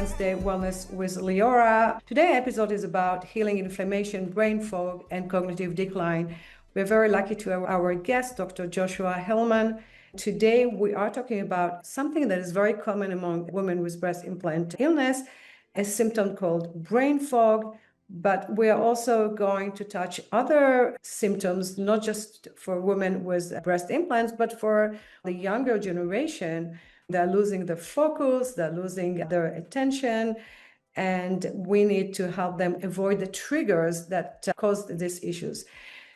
Wednesday Wellness with Leora. Today's episode is about healing inflammation, brain fog, and cognitive decline. We're very lucky to have our guest, Dr. Joshua Helman. Today, we are talking about something that is very common among women with breast implant illness, a symptom called brain fog. But we are also going to touch other symptoms, not just for women with breast implants, but for the younger generation. They're losing their focus, they're losing their attention, and we need to help them avoid the triggers that cause these issues.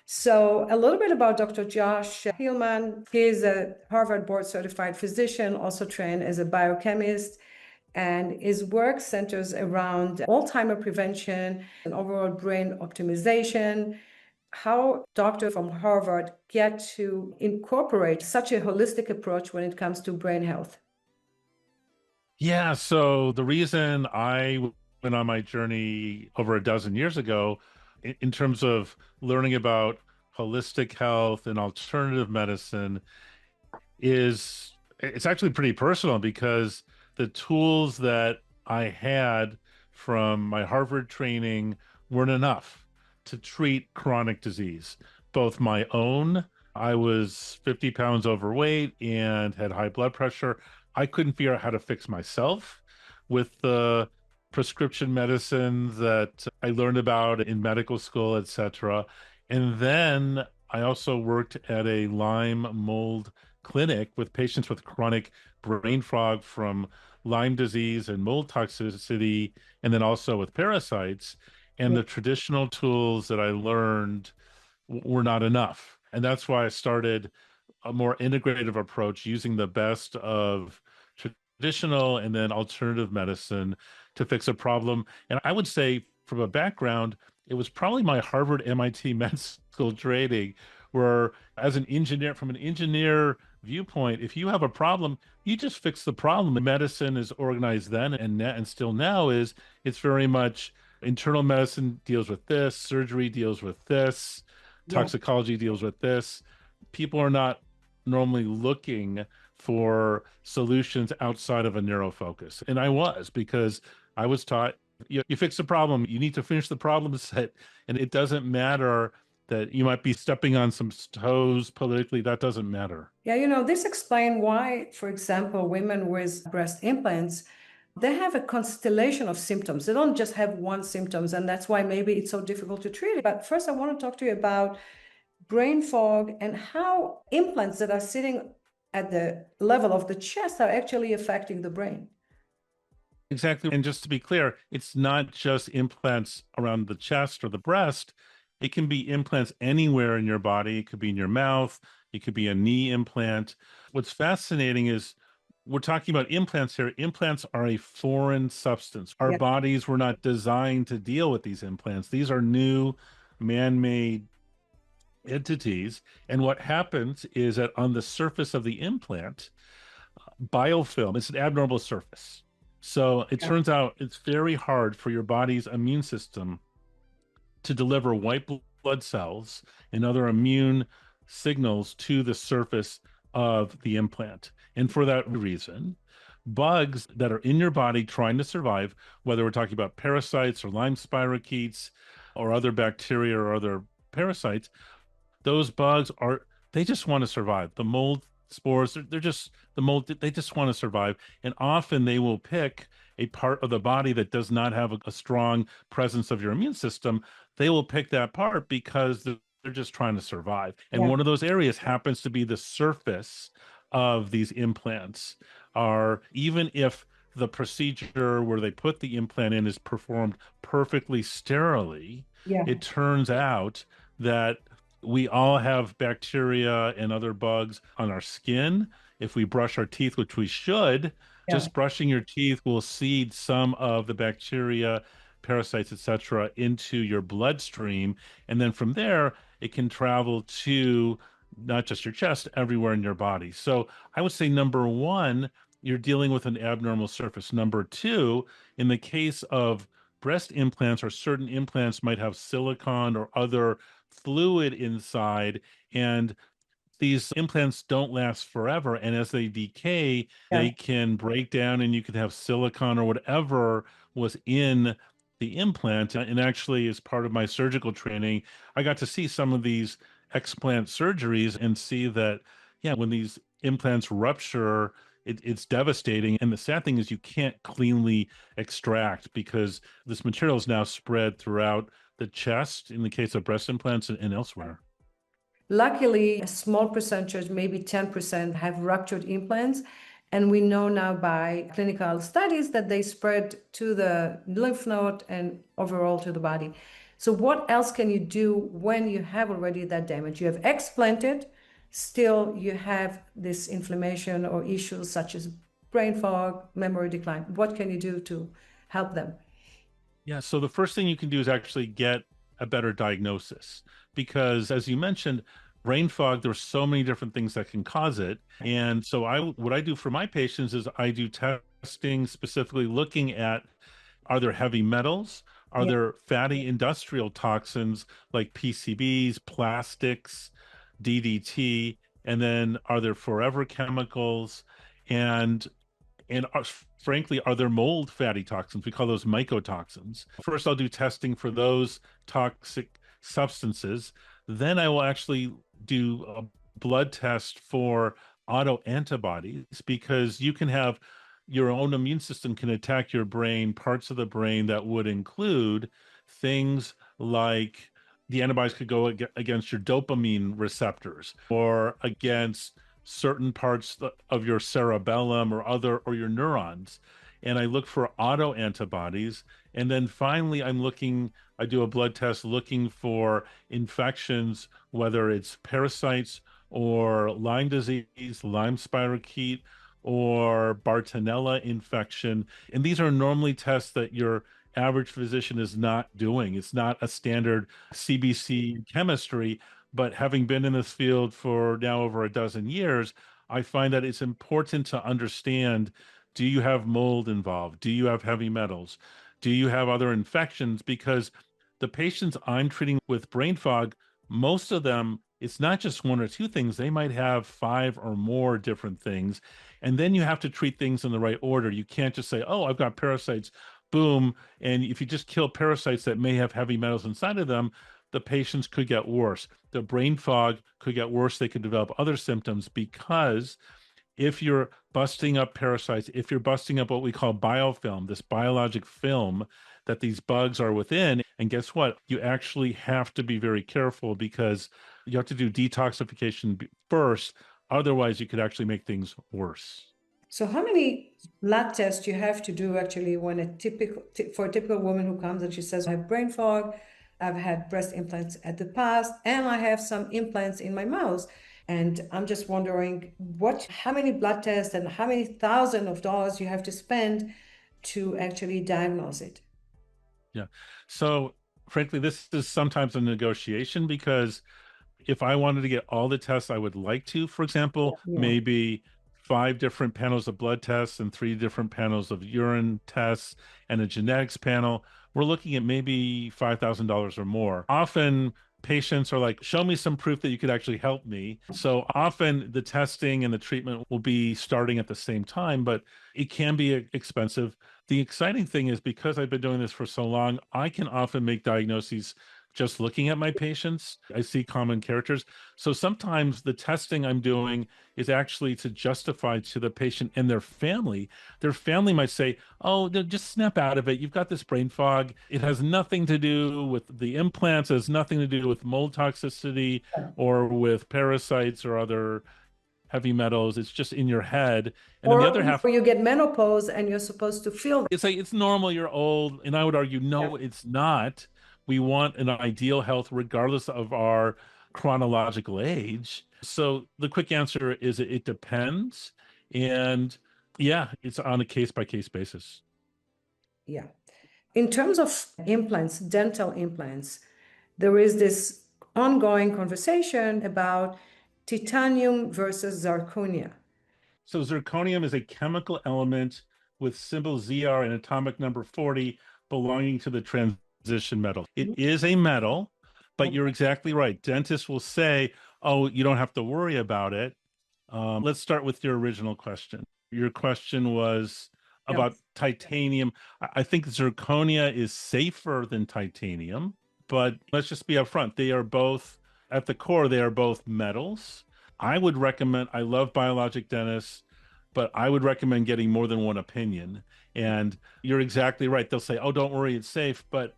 So a little bit about Dr. Josh Helman. He's a Harvard board certified physician, also trained as a biochemist, and his work centers around Alzheimer prevention and overall brain optimization. How doctors from Harvard get to incorporate such a holistic approach when it comes to brain health? Yeah, so the reason I went on my journey over a dozen years ago in terms of learning about holistic health and alternative medicine is it's actually pretty personal because the tools that I had from my Harvard training weren't enough to treat chronic disease, both my own. I was 50 pounds overweight and had high blood pressure. I couldn't figure out how to fix myself with the prescription medicine that I learned about in medical school, etc. And then I also worked at a Lyme mold clinic with patients with chronic brain fog from Lyme disease and mold toxicity, and then also with parasites. And the traditional tools that I learned were not enough. And that's why I started a more integrative approach using the best of traditional and then alternative medicine to fix a problem. And I would say, from a background, it was probably my Harvard MIT med school training, where as an engineer, from an engineer viewpoint, if you have a problem, you just fix the problem. Medicine is organized then and still now is it's very much internal medicine deals with this, surgery deals with this, toxicology deals with this. People are not normally looking for solutions outside of a narrow focus. And I was, because I was taught you fix the problem, you need to finish the problem set. And it doesn't matter that you might be stepping on some toes politically, that doesn't matter. Yeah, this explains why, for example, women with breast implants, they have a constellation of symptoms. They don't just have one symptoms, and that's why maybe it's so difficult to treat it. But first, I want to talk to you about brain fog and how implants that are sitting at the level of the chest are actually affecting the brain. Exactly. And just to be clear, it's not just implants around the chest or the breast. It can be implants anywhere in your body. It could be in your mouth. It could be a knee implant. What's fascinating is we're talking about implants here. Implants are a foreign substance. Our bodies were not designed to deal with these implants. These are new man-made entities. And what happens is that on the surface of the implant, biofilm, it's an abnormal surface. So it turns out it's very hard for your body's immune system to deliver white blood cells and other immune signals to the surface of the implant. And for that reason, bugs that are in your body trying to survive, whether we're talking about parasites or Lyme spirochetes or other bacteria or other parasites, those bugs they just want to survive. The mold spores, they're just the mold, they just want to survive. And often they will pick a part of the body that does not have a strong presence of your immune system. They will pick that part because they're just trying to survive. And one of those areas happens to be the surface of these implants. Even if the procedure where they put the implant in is performed perfectly sterilely, it turns out that we all have bacteria and other bugs on our skin. If we brush our teeth, which we should, just brushing your teeth will seed some of the bacteria, parasites, etc., into your bloodstream. And then from there, it can travel to not just your chest, everywhere in your body. So I would say, number one, you're dealing with an abnormal surface. Number two, in the case of breast implants or certain implants might have silicone or other fluid inside, and these implants don't last forever. And as they decay, Yeah. they can break down and you can have silicone or whatever was in the implant. And actually, as part of my surgical training, I got to see some of these explant surgeries and see that, yeah, when these implants rupture, it's devastating. And the sad thing is you can't cleanly extract because this material is now spread throughout the chest in the case of breast implants and elsewhere. Luckily, a small percentage, maybe 10%, have ruptured implants. And we know now by clinical studies that they spread to the lymph node and overall to the body. So what else can you do when you have already that damage? You have explanted, still you have this inflammation or issues such as brain fog, memory decline. What can you do to help them? Yeah, so the first thing you can do is actually get a better diagnosis because, as you mentioned, brain fog, there's so many different things that can cause it. And so what I do for my patients is I do testing specifically looking at, are there heavy metals? Are Yeah. there fatty industrial toxins like PCBs, plastics, DDT? And then are there forever chemicals? And frankly, are there mold fatty toxins? We call those mycotoxins. First, I'll do testing for those toxic substances. Then I will actually do a blood test for autoantibodies because you can have your own immune system can attack your brain, parts of the brain that would include things like the antibodies could go against your dopamine receptors or against certain parts of your cerebellum or your neurons. And I look for autoantibodies. And then finally, I do a blood test looking for infections, whether it's parasites or Lyme disease, Lyme spirochete, or Bartonella infection. And these are normally tests that your average physician is not doing. It's not a standard CBC chemistry, but having been in this field for now over a dozen years, I find that it's important to understand, do you have mold involved? Do you have heavy metals? Do you have other infections? Because the patients I'm treating with brain fog, most of them, it's not just one or two things. They might have five or more different things. And then you have to treat things in the right order. You can't just say, oh, I've got parasites, boom. And if you just kill parasites that may have heavy metals inside of them, the patients could get worse. The brain fog could get worse. They could develop other symptoms because if you're busting up parasites, if you're busting up what we call biofilm, this biologic film that these bugs are within, and guess what? You actually have to be very careful because you have to do detoxification first. Otherwise, you could actually make things worse. So how many lab tests you have to do actually when for a typical woman who comes and she says, I have brain fog, I've had breast implants at the past, and I have some implants in my mouth. And I'm just wondering how many blood tests and how many thousands of dollars you have to spend to actually diagnose it. Yeah. So frankly, this is sometimes a negotiation because if I wanted to get all the tests I would like to, for example, Yeah. maybe 5 different panels of blood tests and 3 different panels of urine tests and a genetics panel, we're looking at maybe $5,000 or more. Often patients are like, show me some proof that you could actually help me. So often the testing and the treatment will be starting at the same time, but it can be expensive. The exciting thing is because I've been doing this for so long, I can often make diagnoses just looking at my patients. I see common characters. So sometimes the testing I'm doing is actually to justify to the patient and their family. Their family might say, oh, just snap out of it. You've got this brain fog. It has nothing to do with the implants. It has nothing to do with mold toxicity or with parasites or other heavy metals. It's just in your head. And then the other half, Or you get menopause and you're supposed to feel. it's like, it's normal, you're old. And I would argue, no, it's not. We want an ideal health regardless of our chronological age. So the quick answer is it depends. And yeah, it's on a case by case basis. Yeah. In terms of implants, dental implants, there is this ongoing conversation about titanium versus zirconia. So zirconium is a chemical element with symbol Zr and atomic number 40 belonging to the transition metal. It is a metal, but you're exactly right. Dentists will say, oh, you don't have to worry about it. Let's start with your original question. Your question was Yeah. about titanium. I think zirconia is safer than titanium, but let's just be upfront. They are both, at the core, they are both metals. I would recommend, I love biologic dentists, but I would recommend getting more than one opinion. And you're exactly right. They'll say, oh, don't worry, it's safe. But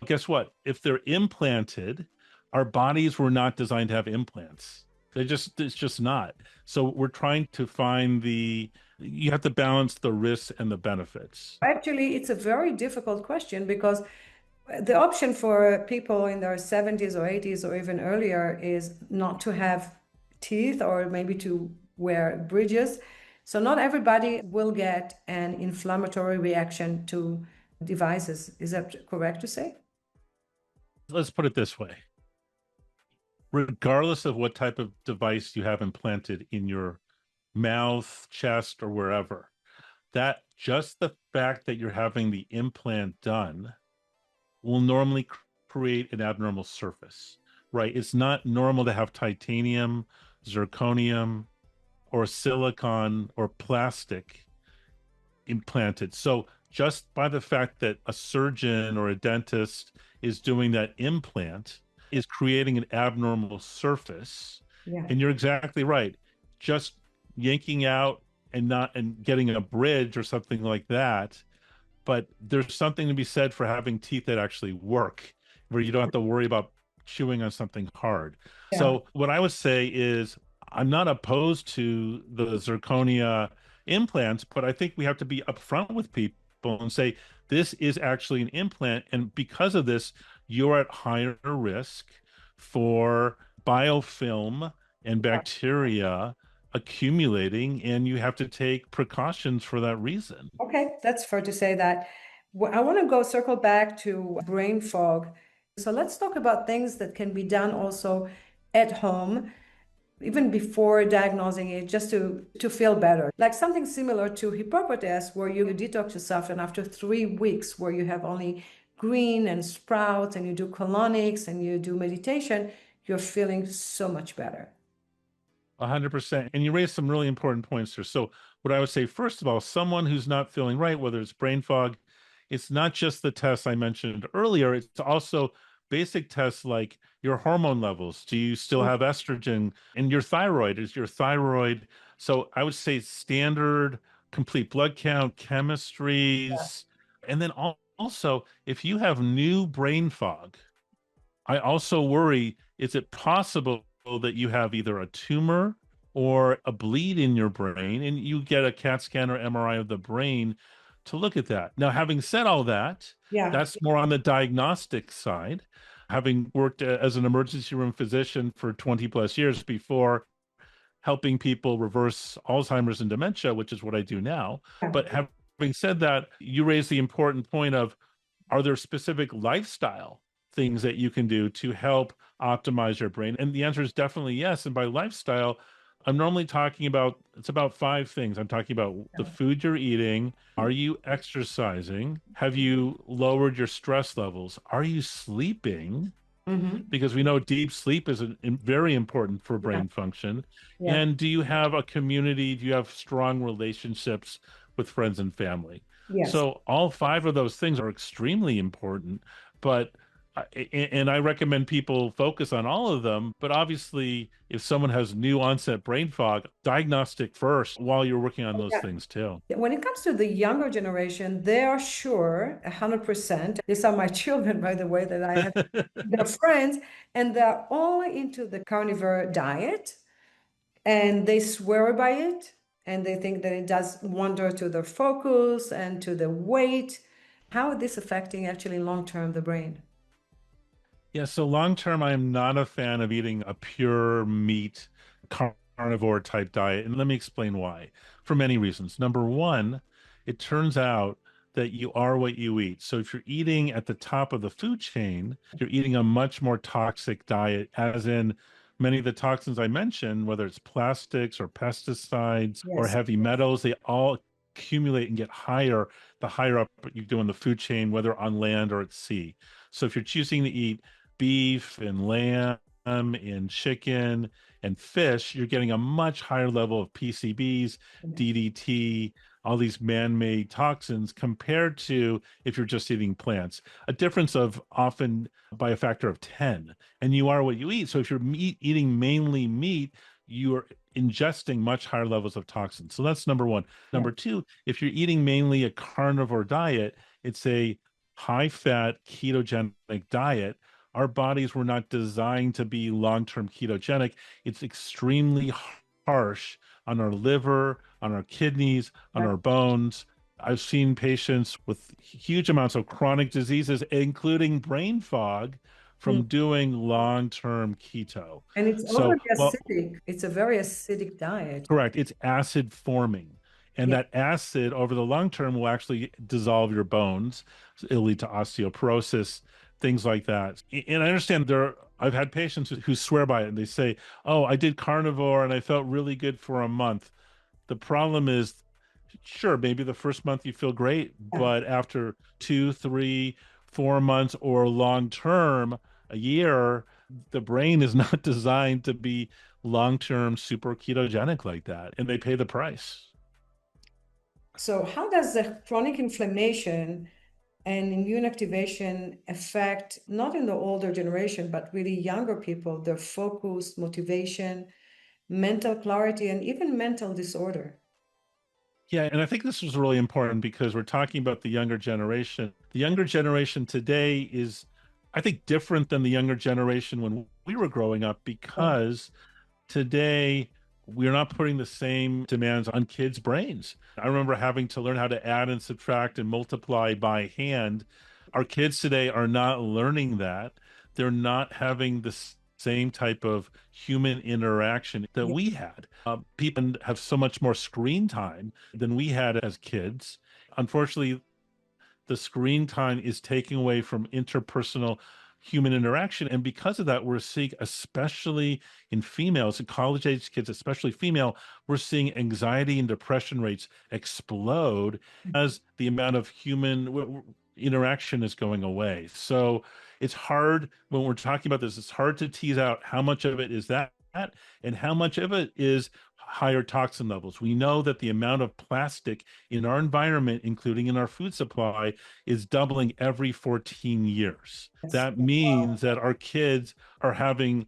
guess what? If they're implanted, our bodies were not designed to have implants. It's just not. So we're trying to find you have to balance the risks and the benefits. Actually, it's a very difficult question because the option for people in their 70s or 80s or even earlier is not to have teeth or maybe to wear bridges. So not everybody will get an inflammatory reaction to devices. Is that correct to say? Let's put it this way. Regardless of what type of device you have implanted in your mouth, chest, or wherever, that just the fact that you're having the implant done will normally create an abnormal surface, right? It's not normal to have titanium, zirconium, or silicon or plastic implanted. So just by the fact that a surgeon or a dentist is doing that implant is creating an abnormal surface. Yeah. And you're exactly right. Just yanking out and getting a bridge or something like that, but there's something to be said for having teeth that actually work, where you don't have to worry about chewing on something hard. Yeah. So what I would say is I'm not opposed to the zirconia implants, but I think we have to be upfront with people and say, this is actually an implant. And because of this, you're at higher risk for biofilm and bacteria accumulating, and you have to take precautions for that reason. Okay, that's fair to say that. I want to go circle back to brain fog. So let's talk about things that can be done also at home, even before diagnosing it, just to feel better. Like something similar to Hippocrates, where you detox yourself, and after 3 weeks, where you have only green and sprouts, and you do colonics and you do meditation, you're feeling so much better. 100%. And you raised some really important points here. So, what I would say, first of all, someone who's not feeling right, whether it's brain fog, it's not just the tests I mentioned earlier, it's also basic tests like your hormone levels. Do you still have estrogen? And your thyroid, is your thyroid? So, I would say standard complete blood count, chemistries. And then also, if you have new brain fog, I also worry, is it possible that you have either a tumor or a bleed in your brain and you get a CAT scan or MRI of the brain to look at that? Now, having said all that, Yeah. that's more on the diagnostic side. Having worked as an emergency room physician for 20 plus years before helping people reverse Alzheimer's and dementia, which is what I do now. Yeah. But having said that, you raise the important point of, are there specific lifestyle things that you can do to help optimize your brain? And the answer is definitely yes. And by lifestyle, I'm normally talking about, it's about 5 things. I'm talking about the food you're eating. Are you exercising? Have you lowered your stress levels? Are you sleeping? Mm-hmm. Because we know deep sleep is very important for Yeah. brain function. Yeah. And do you have a community? Do you have strong relationships with friends and family? Yes. So all 5 of those things are extremely important, but and I recommend people focus on all of them. But obviously, if someone has new onset brain fog, diagnostic first while you're working on those Yeah. things too. When it comes to the younger generation, they are sure 100%. These are my children, by the way, that I have their friends, and they're all into the carnivore diet, and they swear by it, and they think that it does wonder to their focus and to the weight. How is this affecting actually long term the brain? Yeah, so long term, I am not a fan of eating a pure meat carnivore type diet. And let me explain why. For many reasons. Number one, it turns out that you are what you eat. So if you're eating at the top of the food chain, you're eating a much more toxic diet, as in many of the toxins I mentioned, whether it's plastics or pesticides or Yes. heavy metals, they all accumulate and get higher the higher up you go in the food chain, whether on land or at sea. So if you're choosing to eat beef and lamb in chicken and fish, you're getting a much higher level of PCBs, DDT, all these man-made toxins compared to if you're just eating plants. A difference of often by a factor of 10. And you are what you eat. So if you're eating mainly meat, you're ingesting much higher levels of toxins. So that's number one. Yeah. Number two, if you're eating mainly a carnivore diet, it's a high-fat ketogenic diet. Our bodies were not designed to be long-term ketogenic. It's extremely harsh on our liver, on our kidneys, on Right. our bones. I've seen patients with huge amounts of chronic diseases, including brain fog, from Mm. doing long-term keto. And it's So, overly well, acidic. It's a very acidic diet. correct. It's acid forming. And Yeah. that acid over the long term will actually dissolve your bones. It'll lead to osteoporosis, things like that. And I understand I've had patients who swear by it and they say, oh, I did carnivore and I felt really good for a month. The problem is, sure, maybe the first month you feel great, Yeah. but after 2, 3, 4 months or long term, a year, the brain is not designed to be long-term super ketogenic like that, and they pay the price. So how does the chronic inflammation and immune activation affect not in the older generation, but really younger people, their focus, motivation, mental clarity, and even mental disorder? Yeah, and I think this is really important because we're talking about the younger generation. The younger generation today is, I think, different than the younger generation when we were growing up Oh, because today we're not putting the same demands on kids' brains. I remember having to learn how to add and subtract and multiply by hand. Our kids today are not learning that. They're not having the same type of human interaction that yeah. we had. People have so much more screen time than we had as kids. Unfortunately, the screen time is taking away from interpersonal human interaction. And because of that, we're seeing, especially in females and college age kids, especially female, we're seeing anxiety and depression rates explode as the amount of human interaction is going away. So it's hard when we're talking about this, it's hard to tease out how much of it is that and how much of it is higher toxin levels. We know that the amount of plastic in our environment, including in our food supply, is doubling every 14 years. Yes. That means that our kids are having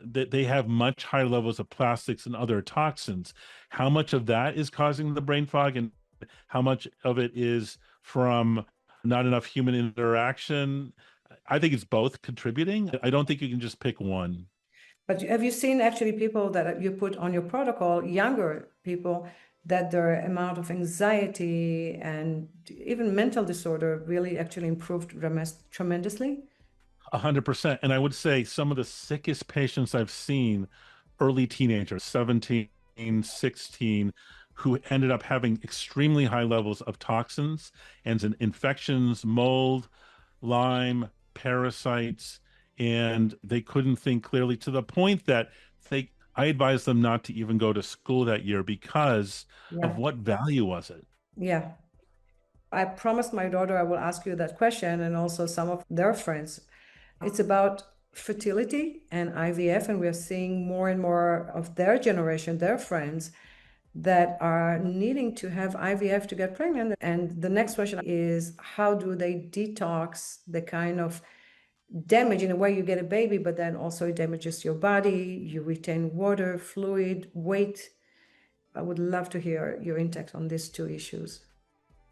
that they have much higher levels of plastics and other toxins. How much of that is causing the brain fog and how much of it is from not enough human interaction? I think it's both contributing. I don't think you can just pick one. But have you seen actually people that you put on your protocol, younger people, that their amount of anxiety and even mental disorder really actually improved tremendously? 100%. And I would say some of the sickest patients I've seen, early teenagers, 17, 16, who ended up having extremely high levels of toxins and infections, mold, Lyme, parasites, and they couldn't think clearly to the point that I advised them not to even go to school that year because of Yeah. what value was it? Yeah. I promised my daughter I will ask you that question and also some of their friends. It's about fertility and IVF, and we're seeing more and more of their generation, their friends, that are needing to have IVF to get pregnant. And the next question is, how do they detox the kind of damage? In a way, you get a baby, but then also it damages your body, you retain water, fluid, weight. I would love to hear your insight on these two issues.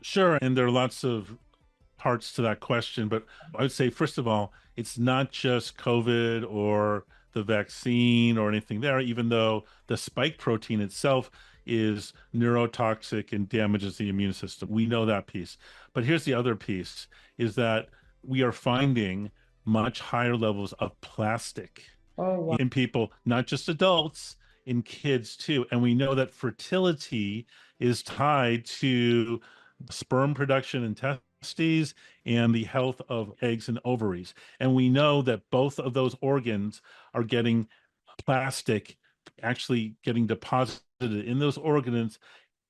Sure. And there are lots of parts to that question, but I would say, first of all, it's not just COVID or the vaccine or anything there, even though the spike protein itself is neurotoxic and damages the immune system. We know that piece. But here's the other piece is that we are finding much higher levels of plastic Oh, wow. in people, not just adults, in kids too. And we know that fertility is tied to sperm production and testes and the health of eggs and ovaries. And we know that both of those organs are getting plastic actually getting deposited in those organs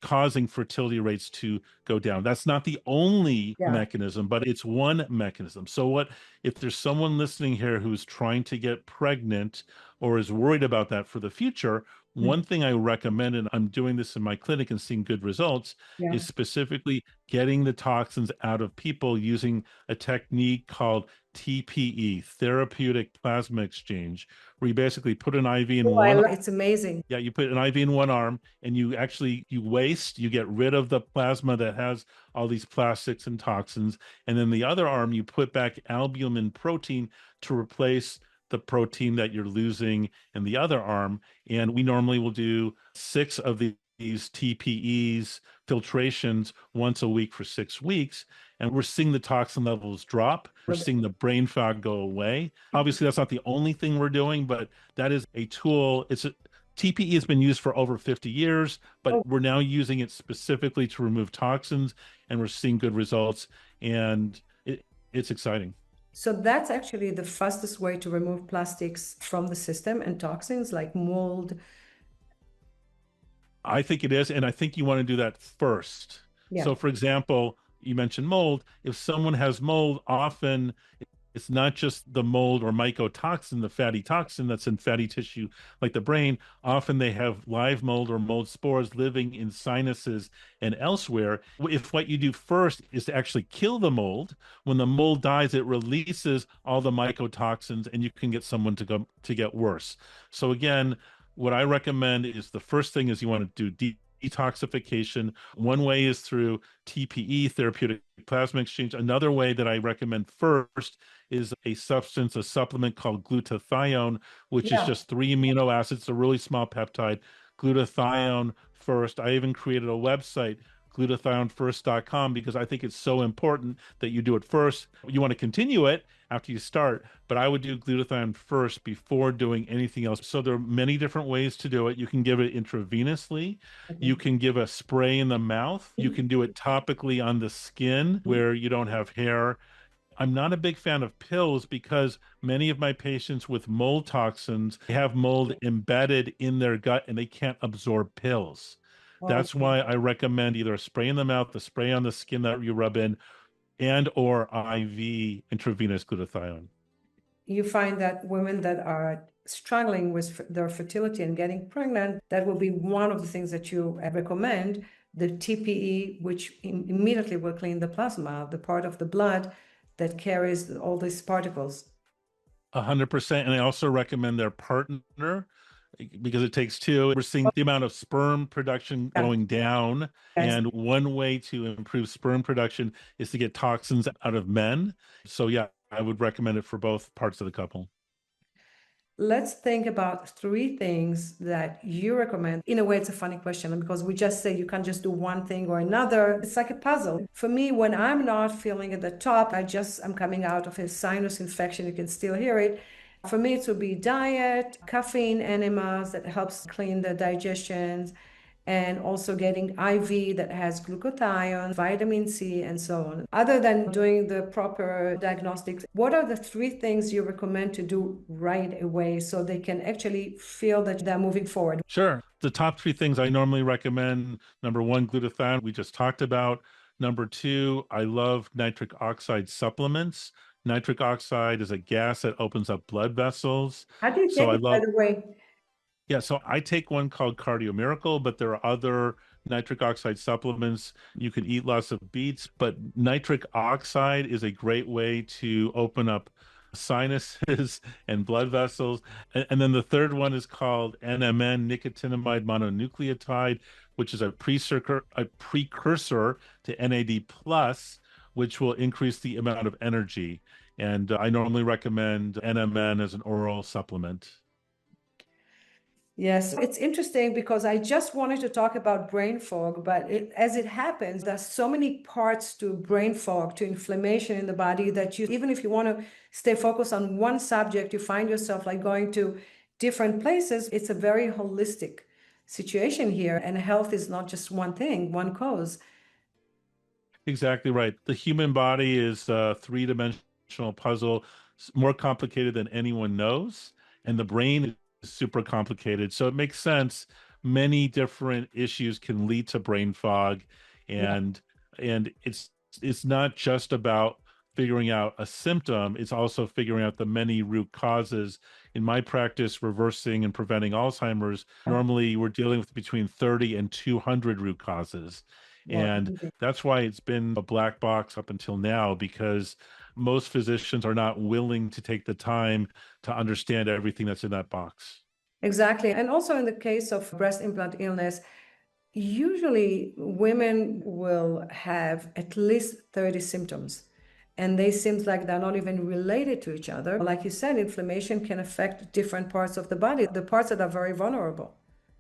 causing fertility rates to go down. That's not the only Yeah. mechanism, but it's one mechanism. So what if there's someone listening here who's trying to get pregnant or is worried about that for the future? One thing I recommend, and I'm doing this in my clinic and seeing good results, Yeah. is specifically getting the toxins out of people using a technique called TPE, therapeutic plasma exchange, where you basically put an IV in Oh, one. it's amazing. Yeah, you put an IV in one arm and you you get rid of the plasma that has all these plastics and toxins. And then the other arm, you put back albumin protein to replace the protein that you're losing in the other arm. And we normally will do six of these TPEs filtrations once a week for 6 weeks. And we're seeing the toxin levels drop. We're seeing the brain fog go away. Obviously, that's not the only thing we're doing, but that is a tool. TPE has been used for over 50 years, but Oh, we're now using it specifically to remove toxins, and we're seeing good results, and it's exciting. so that's actually the fastest way to remove plastics from the system and toxins like mold. I think it is, and I think you want to do that first. Yeah. So, for example, you mentioned mold. If someone has mold, often it's not just the mold or mycotoxin, the fatty toxin that's in fatty tissue like the brain. Often they have live mold or mold spores living in sinuses and elsewhere. If what you do first is to actually kill the mold, when the mold dies, it releases all the mycotoxins and you can get someone to get worse. So again, what I recommend is the first thing is you want to do detoxification. One way is through TPE, therapeutic plasma exchange. Another way that I recommend first is a substance, a supplement called glutathione, which is Yeah. just 3 amino acids, a really small peptide. Glutathione first. I even created a website, glutathionefirst.com, because I think it's so important that you do it first. You want to continue it after you start, but I would do glutathione first before doing anything else. So there are many different ways to do it. You can give it intravenously. Okay. You can give a spray in the mouth. You can do it topically on the skin where you don't have hair. I'm not a big fan of pills because many of my patients with mold toxins have mold embedded in their gut and they can't absorb pills. Oh, That's why I recommend either a spray in the mouth, the spray on the skin that you rub in, and or IV intravenous glutathione. you find that women that are struggling with their fertility and getting pregnant, that will be one of the things that you recommend, the TPE, which immediately will clean the plasma, the part of the blood that carries all these particles. 100%. And I also recommend their partner because it takes two. We're seeing the amount of sperm production Yeah. going down. Yes. And one way to improve sperm production is to get toxins out of men. So, yeah, I would recommend it for both parts of the couple. Let's think about three things that you recommend. In a way, it's a funny question because we just say you can't just do one thing or another. It's like a puzzle. For me, when I'm not feeling at the top, I'm coming out of a sinus infection. You can still hear it. For me, it would be diet, caffeine enemas that helps clean the digestions, and also getting IV that has glutathione, vitamin C, and so on. Other than doing the proper diagnostics, what are the three things you recommend to do right away so they can actually feel that they're moving forward? Sure. The top three things I normally recommend: number one, glutathione, we just talked about. Number two, I love nitric oxide supplements. Nitric oxide is a gas that opens up blood vessels. How do you So take I it, by love the way? Yeah, so I take one called Cardio Miracle, but there are other nitric oxide supplements. You can eat lots of beets, but nitric oxide is a great way to open up sinuses and blood vessels. And then the third one is called NMN, nicotinamide mononucleotide, which is a precursor to NAD plus, which will increase the amount of energy. And I normally recommend NMN as an oral supplement. Yes, it's interesting because I just wanted to talk about brain fog, but as it happens, there's so many parts to brain fog, to inflammation in the body that even if you want to stay focused on one subject, you find yourself like going to different places. It's a very holistic situation here, and health is not just one thing, one cause. Exactly right. The human body is a three-dimensional puzzle, more complicated than anyone knows, and the brain is super complicated. So it makes sense many different issues can lead to brain fog, Yeah, and it's not just about figuring out a symptom, it's also figuring out the many root causes. In my practice, reversing and preventing Alzheimer's, normally we're dealing with between 30 and 200 root causes. well, And that's why it's been a black box up until now, because most physicians are not willing to take the time to understand everything that's in that box. exactly. And also in the case of breast implant illness, usually women will have at least 30 symptoms. And they seem like they're not even related to each other. Like you said, inflammation can affect different parts of the body, the parts that are very vulnerable.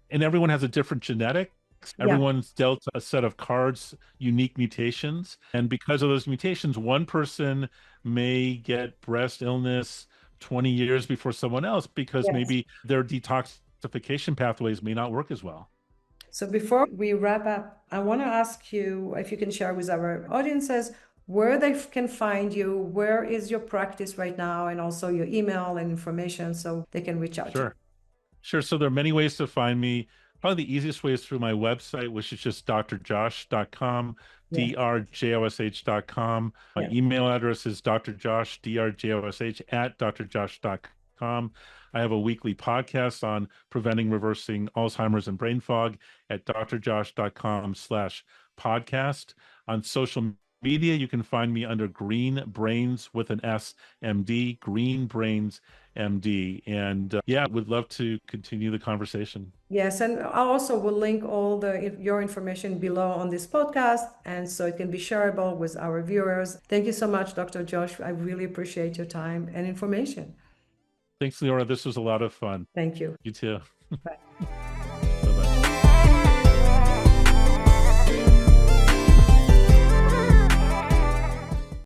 And everyone has a different genetic. Yeah. Everyone's dealt a set of cards, unique mutations. And because of those mutations, one person may get breast illness 20 years before someone else because Yes. maybe their detoxification pathways may not work as well. So before we wrap up, I want to ask you if you can share with our audiences where they can find you, where is your practice right now, and also your email and information so they can reach out to you. Sure. Sure. So there are many ways to find me. Probably the easiest way is through my website, which is just drjosh.com, Yeah. drjosh.com. My Yeah. email address is drjosh, drjosh at drjosh.com. I have a weekly podcast on preventing, reversing Alzheimer's and brain fog at drjosh.com/podcast. On social media, you can find me under Green Brains with an S, MD, Green Brains MD. And yeah, would love to continue the conversation. Yes, and I also will link all your information below on this podcast, and so it can be shareable with our viewers. Thank you so much, Dr. Josh. I really appreciate your time and information. Thanks, Leora. This was a lot of fun. Thank you. You too. Bye.